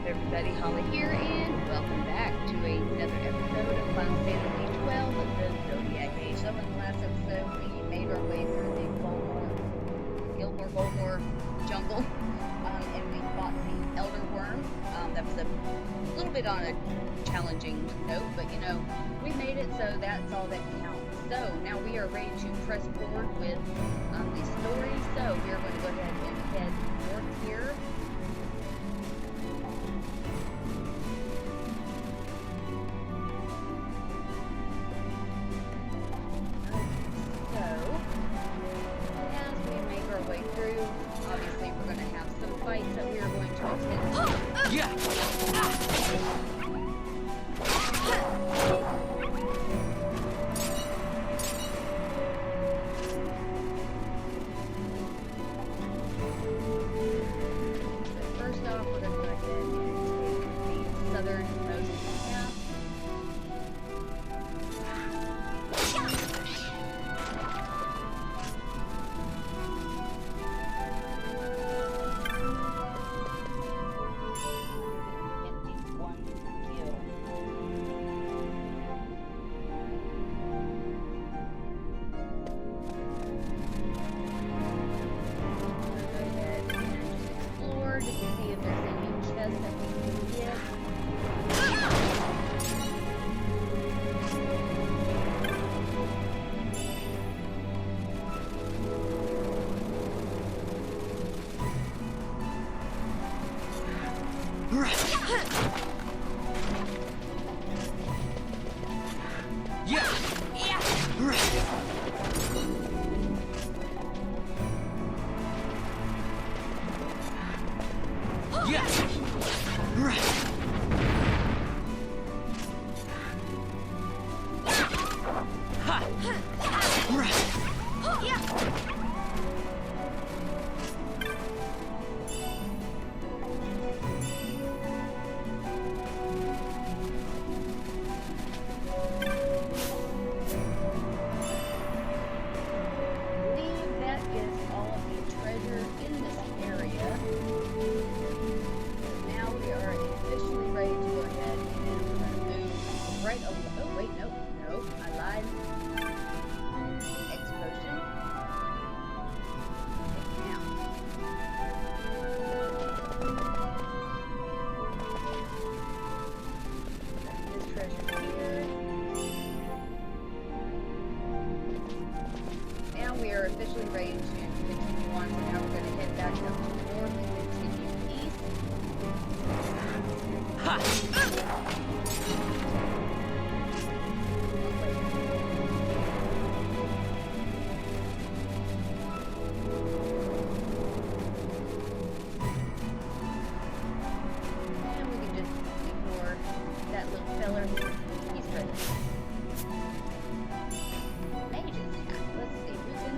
Everybody, Holly here, and welcome back to another episode of Final Fantasy XII of the Zodiac Age. So in the last episode, we made our way through the Gilmore jungle, and we fought the Elder Worm. That was a little bit on a challenging note, but you know, we made it, so that's all that counts. So now we are ready to press forward with the story, so we are going to go ahead and head north here. Way through. Obviously, we're going to have some fights that we are going to attend to. Yeah. So first off, we're going to go ahead and take the southernmost path. Officially ready to continue on, so now we're going to head back up to the north and continue east. Ha! And we can just ignore that little feller. He's ready. Mages. Let's see, we can...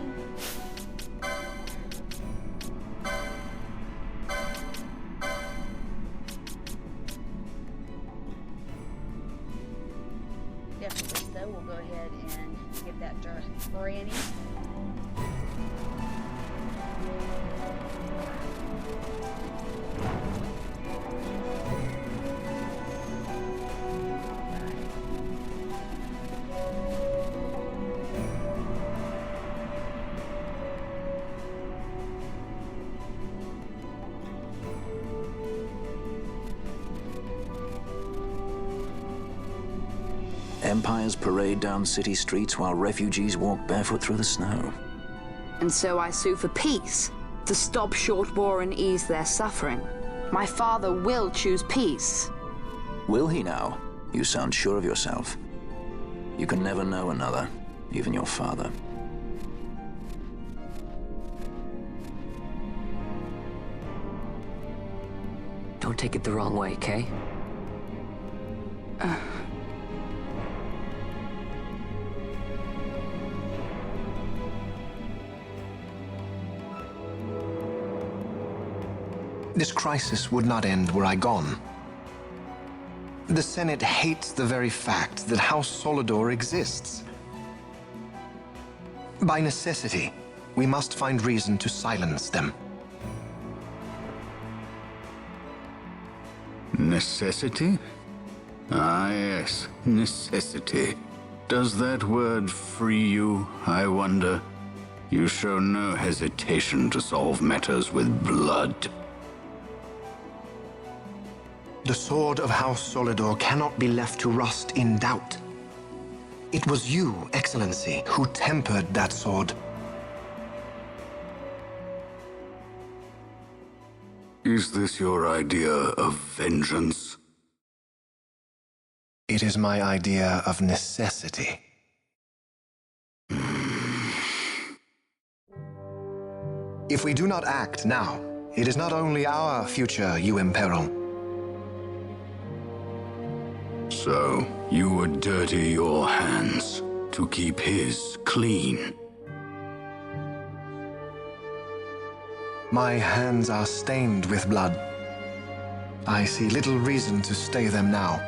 Definitely so. We'll go ahead and give that to Granny. Empires parade down city streets while refugees walk barefoot through the snow. And so I sue for peace, to stop short war and ease their suffering. My father will choose peace. Will he now? You sound sure of yourself. You can never know another, even your father. Don't take it the wrong way, Kay? This crisis would not end were I gone. The Senate hates the very fact that House Solidor exists. By necessity, we must find reason to silence them. Necessity? Ah, yes, necessity. Does that word free you, I wonder? You show no hesitation to solve matters with blood. The sword of House Solidor cannot be left to rust in doubt. It was you, Excellency, who tempered that sword. Is this your idea of vengeance? It is my idea of necessity. If we do not act now, it is not only our future you imperil. So, you would dirty your hands to keep his clean. My hands are stained with blood. I see little reason to stay them now.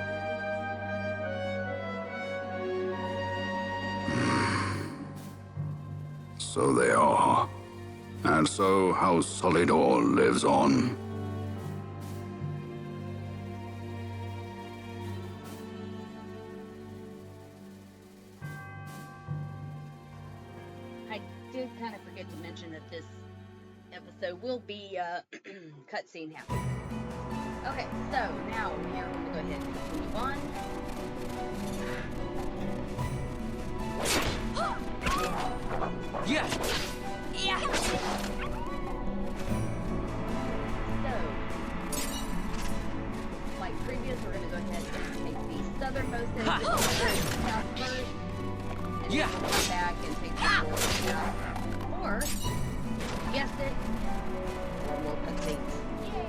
So they are. And so House Solidor lives on. I did kind of forget to mention that this episode will be a cutscene happening. Okay, so now we are going to go ahead and continue on. Yeah. Yeah. So, like previous, we're going to go ahead and take the southernmost end of the town first, and Yeah. then come back and take the north south. Or, you guessed it, or more cutscenes. Yay!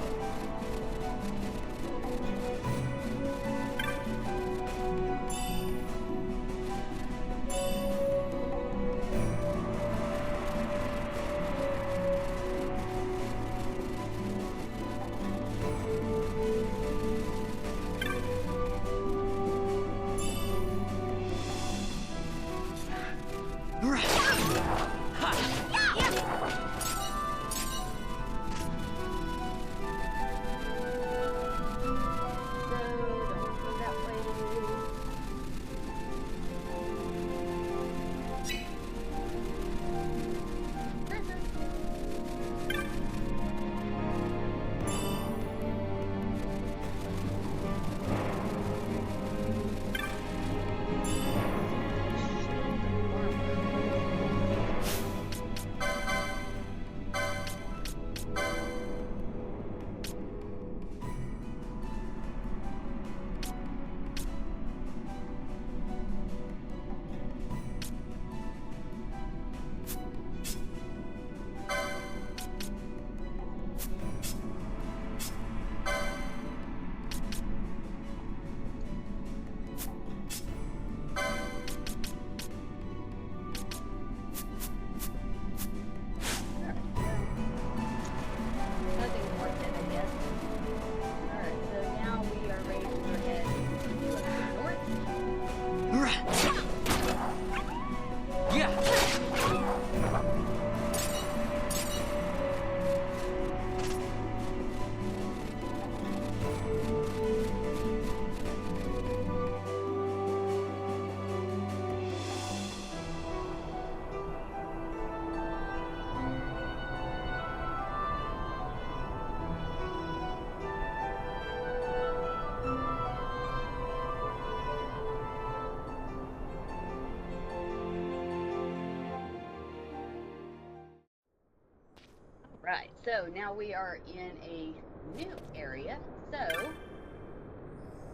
Right, so now we are in a new area. So,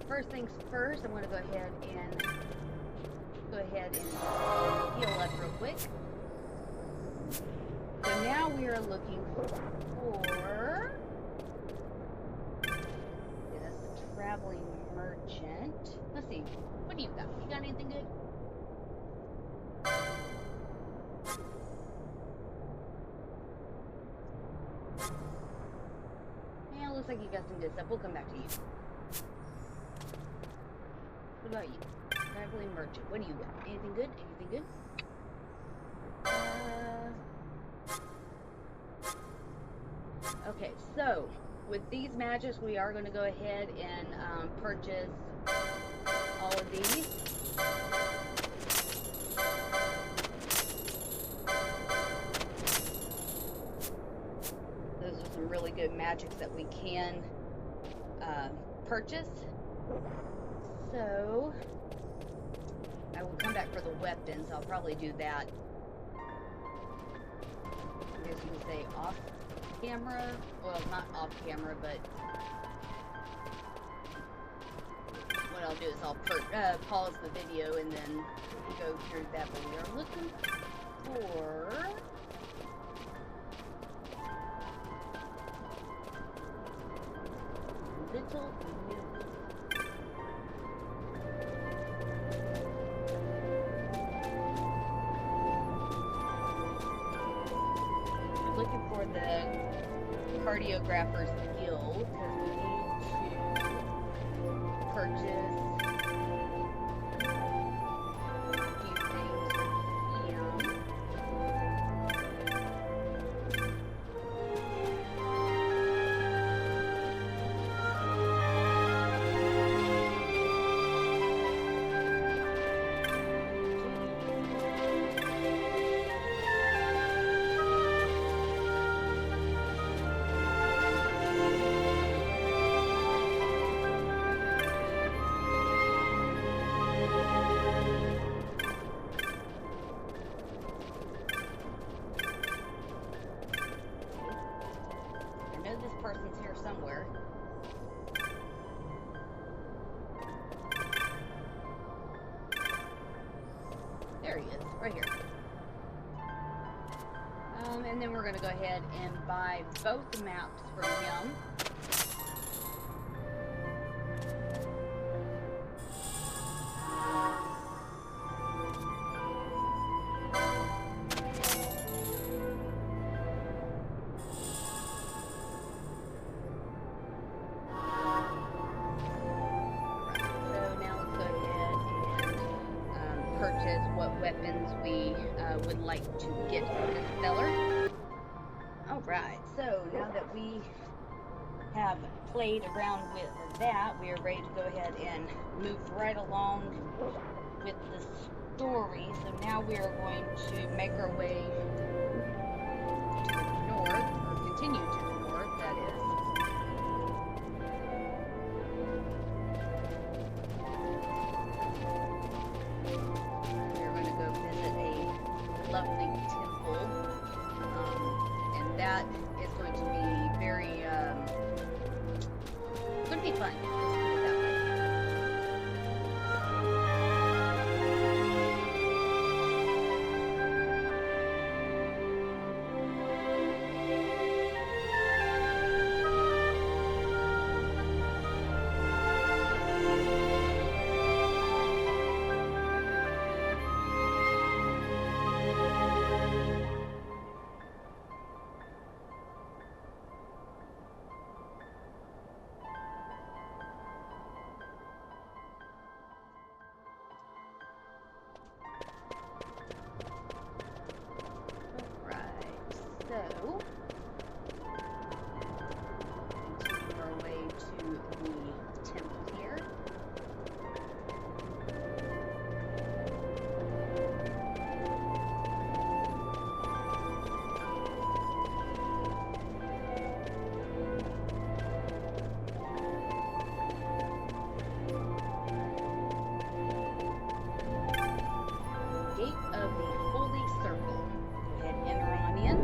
first things first, I'm going to go ahead and heal up real quick. So now we are looking for a traveling merchant. Let's see, what do you got? You got anything good? Yeah, looks like you got some good stuff. We'll come back to you. What about you? Traveling merchant. What do you got? Anything good? Anything good? Okay, so with these matches, we are going to go ahead and purchase all of these. Those are some really good magics that we can purchase. So I will come back for the weapons. I'll probably do that, I guess you could say, off camera. Well, not off camera, but what I'll do is I'll pause the video and then go through that. But we are looking for little news. We're looking for the Cartographer's Guild because we need to purchase a few things with him. Person's here somewhere. There he is, right here. And then we're going to go ahead and buy both maps from him. What weapons we would like to get from this feller. Alright, so now that we have played around with that, we are ready to go ahead and move right along with the story. So now we are going to make our way to the north, or continue to the north, that is. Lovely temple, and that is going to be very, going to be fun. Let's put it that way. So, continue our way to the temple here. Gate of the Holy Circle. Go ahead and enter on in.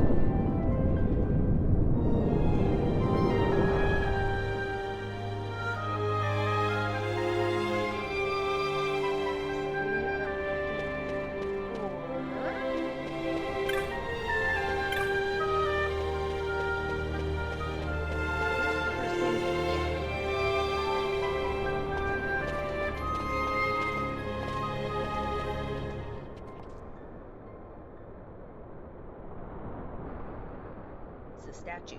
Statue.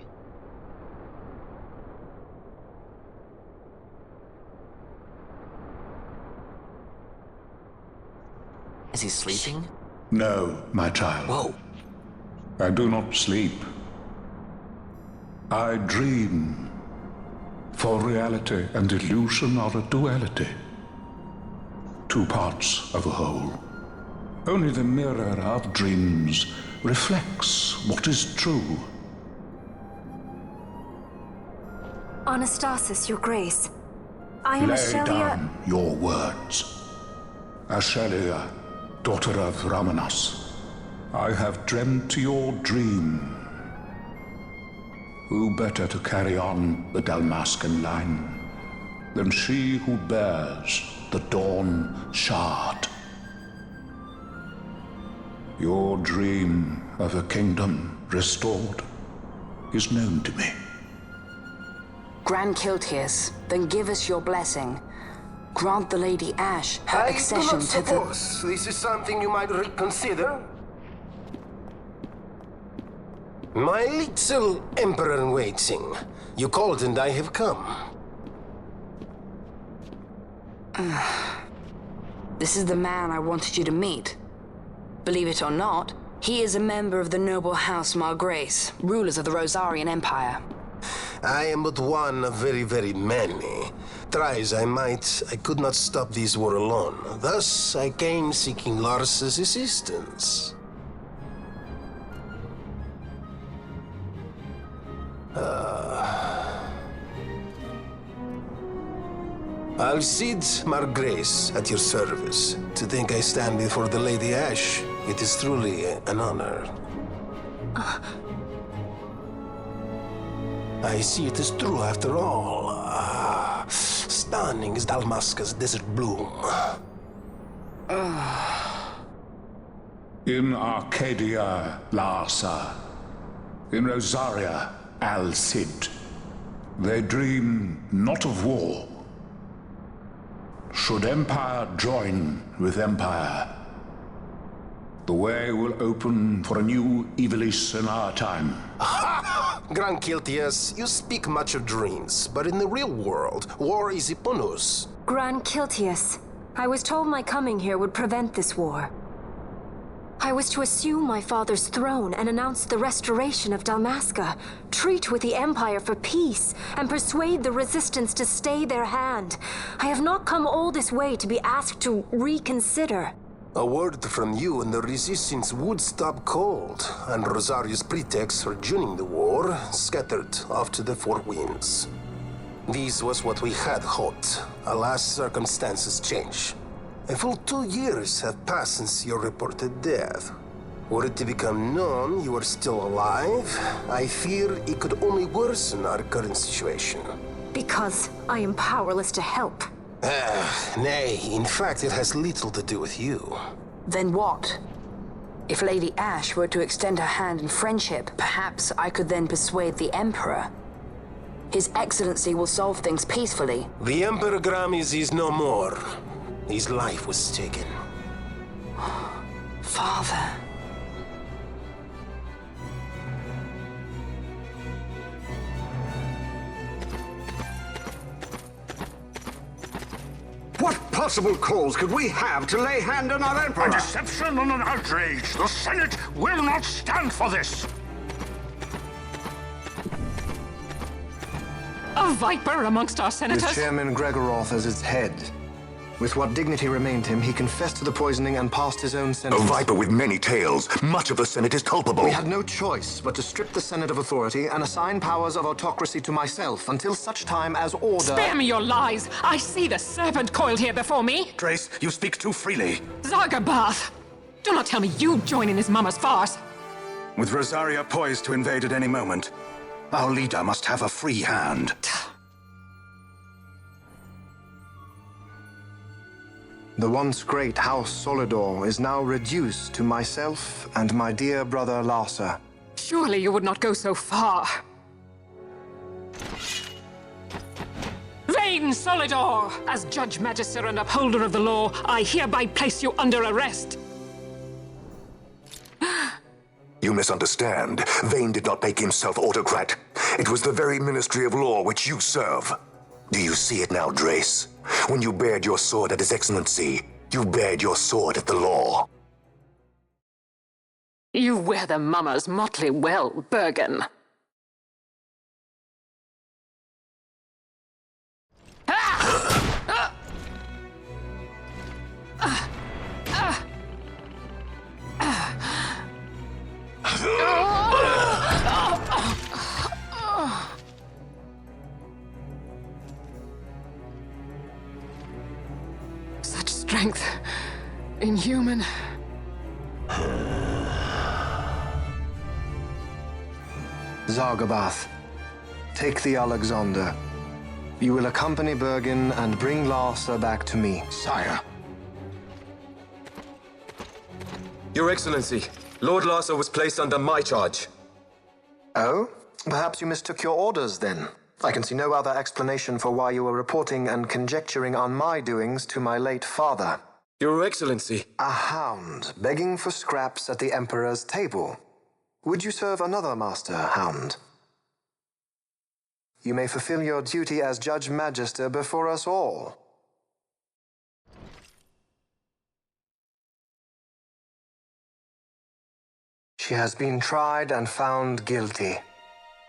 Is he sleeping? No, my child. Whoa. I do not sleep. I dream For reality and illusion are a duality. Two parts of a whole. Only the mirror of dreams reflects what is true. Anastasis, Your Grace. I am Lay Ashelia. down your words. Ashelia, daughter of Ramanas, I have dreamt your dream. Who better to carry on the Dalmascan line than she who bears the Dawn Shard? Your dream of a kingdom restored is known to me. Grand Kiltius, then give us your blessing. Grant the Lady Ash her I do accession not to the... suppose this is something you might reconsider. My little emperor-in-waiting. You called and I have come. This is the man I wanted you to meet. Believe it or not, he is a member of the noble house Margrace, rulers of the Rosarian Empire. I am but one of very, very many. Try as I might, I could not stop this war alone. Thus, I came seeking Lars's assistance. Alcide Margrace at your service. To think I stand before the Lady Ash, it is truly an honor. I see it is true after all. Stunning is Dalmasca's desert bloom. In Arcadia, Larsa. In Rosaria, Alcid. They dream not of war. Should empire join with empire, the way will open for a new Ivalice in our time. Grand Kiltius, you speak much of dreams, but in the real world, war is upon us. Grand Kiltius, I was told my coming here would prevent this war. I was to assume my father's throne and announce the restoration of Dalmasca, treat with the Empire for peace, and persuade the Resistance to stay their hand. I have not come all this way to be asked to reconsider. A word from you and the Resistance would stop cold, and Rosaria's pretext for joining the war scattered off to the four winds. This was what we had hoped. Alas, circumstances change. A full 2 years have passed since your reported death. Were it to become known you are still alive, I fear it could only worsen our current situation. Because I am powerless to help. Nay, in fact, it has little to do with you. Then what? If Lady Ash were to extend her hand in friendship, perhaps I could then persuade the Emperor. His Excellency will solve things peacefully. The Emperor Gramis is no more. His life was taken. Father. What possible cause could we have to lay hand on our Emperor? A deception and an outrage. The Senate will not stand for this. A viper amongst our senators? With Chairman Gregoroth as its head. With what dignity remained him, he confessed to the poisoning and passed his own A sentence. viper with many tails. Much of the Senate is culpable. We had no choice but to strip the Senate of authority and assign powers of autocracy to myself until such time as order... Spare me your lies! I see the serpent coiled here before me! Trace, you speak too freely. Zargabath! Do not tell me you join in his mama's farce! With Rosaria poised to invade at any moment, our leader must have a free hand. The once great House Solidor is now reduced to myself and my dear brother Larsa. Surely you would not go so far. Vain Solidor! As Judge Magister and upholder of the law, I hereby place you under arrest. You misunderstand. Vane did not make himself autocrat. It was the very Ministry of Law which you serve. Do you see it now, Drace? When you bared your sword at His Excellency, you bared your sword at the law. You wear the mama's motley well, Bergen. strength inhuman. Zargabath, take the Alexander. You will accompany Bergen and bring Larsa back to me. Sire. Your Excellency, Lord Larsa was placed under my charge. Oh? Perhaps you mistook your orders, then. I can see no other explanation for why you were reporting and conjecturing on my doings to my late father. Your Excellency. A hound begging for scraps at the Emperor's table. Would you serve another master, hound? You may fulfill your duty as Judge Magister before us all. She has been tried and found guilty.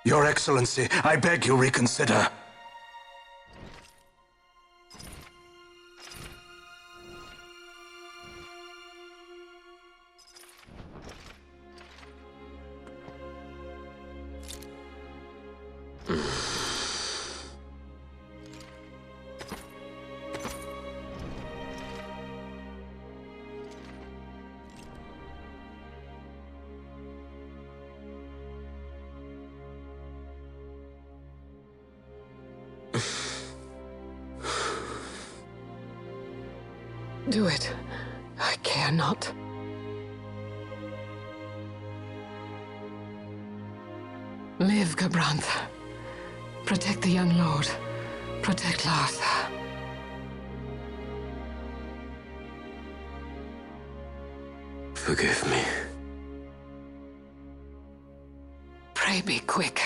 Your Excellency, I beg you reconsider. Do it. I care not. Live, Gabranth. Protect the young lord. Protect Larsa. Forgive me. Pray be quick.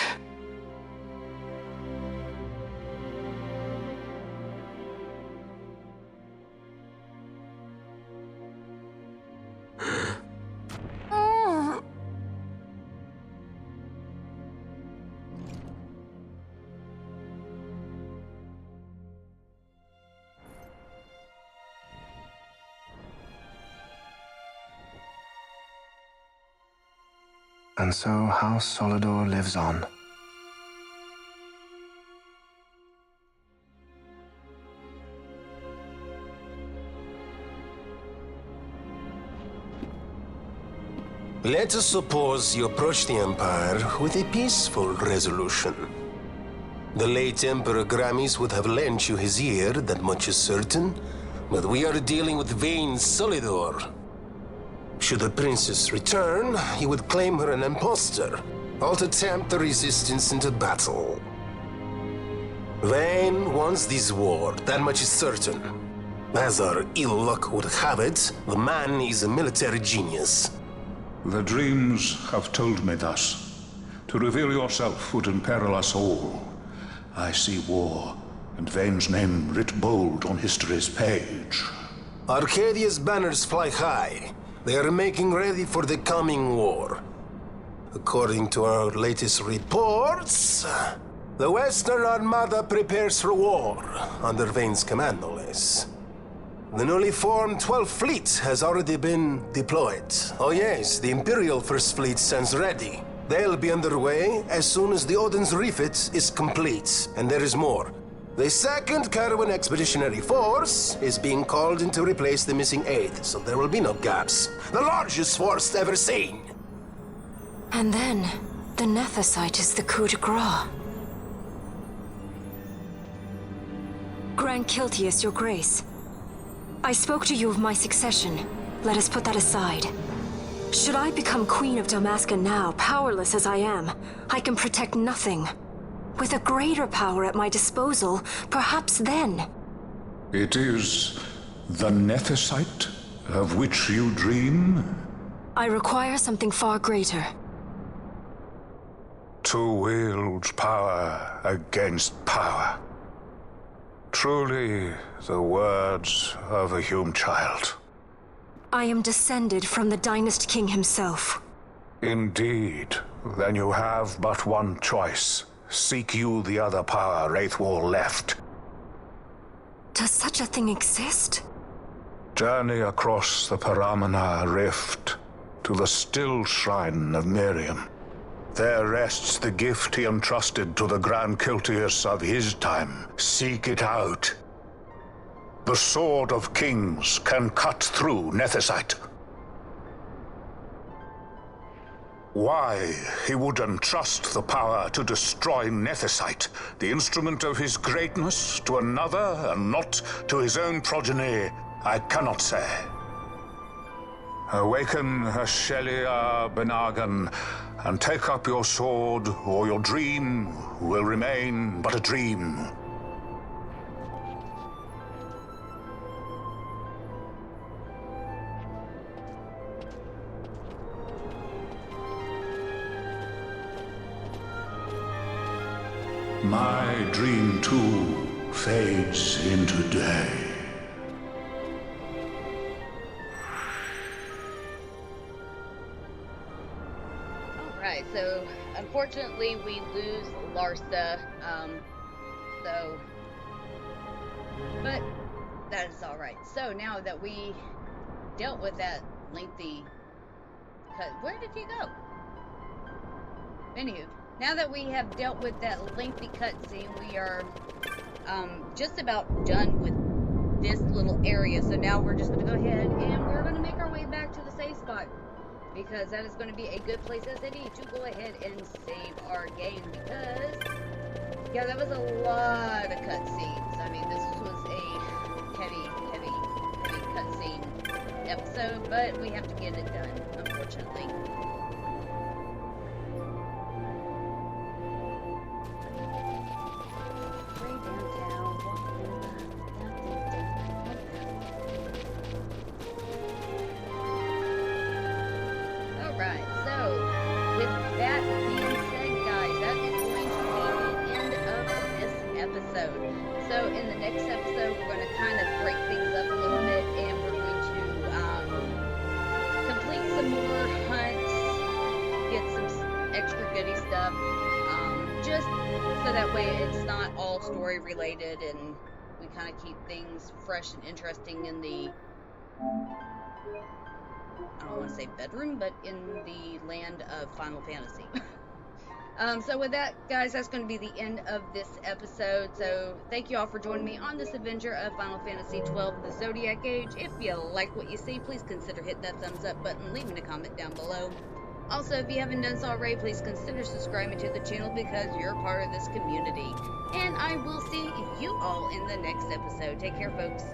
And so House Solidor lives on. Let us suppose you approach the Empire with a peaceful resolution. The late Emperor Gramis would have lent you his ear, that much is certain, but we are dealing with vain Solidor. Should the princess return, he would claim her an impostor, or to tempt the resistance into battle. Vayne wants this war, that much is certain. As our ill luck would have it, the man is a military genius. The dreams have told me thus. To reveal yourself would imperil us all. I see war, and Vayne's name writ bold on history's page. Arcadia's banners fly high. They are making ready for the coming war. According to our latest reports, the Western Armada prepares for war, under Vayne's command, no less. The newly formed 12th Fleet has already been deployed. Oh yes, the Imperial First Fleet stands ready. They'll be underway as soon as the Odin's refit is complete. And there is more. The 2nd Caravan Expeditionary Force is being called in to replace the missing 8th, so there will be no gaps. The largest force ever seen! And then, the Nethicite is the coup de grace. Grand Kiltius, your grace. I spoke to you of my succession. Let us put that aside. Should I become Queen of Dalmasca now, powerless as I am, I can protect nothing. With a greater power at my disposal, perhaps then. It is the Nethicite of which you dream? I require something far greater. To wield power against power. Truly, the words of a Hume child. I am descended from the Dynast King himself. Indeed. Then you have but one choice. Seek you the other power Wraithwall left. Does such a thing exist? Journey across the Paramana Rift to the still shrine of Miriam. There rests the gift he entrusted to the Grand Kiltius of his time. Seek it out. The Sword of Kings can cut through Nethicite. Why he would entrust the power to destroy Nethicite, the instrument of his greatness, to another and not to his own progeny, I cannot say. Awaken Shelia Benagan, and take up your sword, or your dream will remain but a dream. My dream too fades into day. Alright, so unfortunately we lose Larsa, but that is alright. So now that we dealt with that lengthy cut, where did he go? Anywho, now that we have dealt with that lengthy cutscene, we are just about done with this little area. So now we're just going to go ahead and we're going to make our way back to the save spot, because that is going to be a good place as any to go ahead and save our game, because yeah, that was a lot of cutscenes. I mean, this was a heavy cutscene episode, but we have to get it done, unfortunately. Alright, so with that being said, guys, that is going to be the end of this episode. So in the next episode, we're going to kind of break things up a little bit, and we're going to complete some more hunts, get some extra goodie stuff, just so that way it's not all story related, and we kind of keep things fresh and interesting in the, I don't want to say bedroom, but in the land of Final Fantasy. So with that, guys, that's going to be the end of this episode. So thank you all for joining me on this adventure of Final Fantasy XII, the Zodiac Age. If you like what you see, please consider hitting that thumbs up button, leaving a comment down below. Also, if you haven't done so already, please consider subscribing to the channel, because you're part of this community. And I will see you all in the next episode. Take care, folks.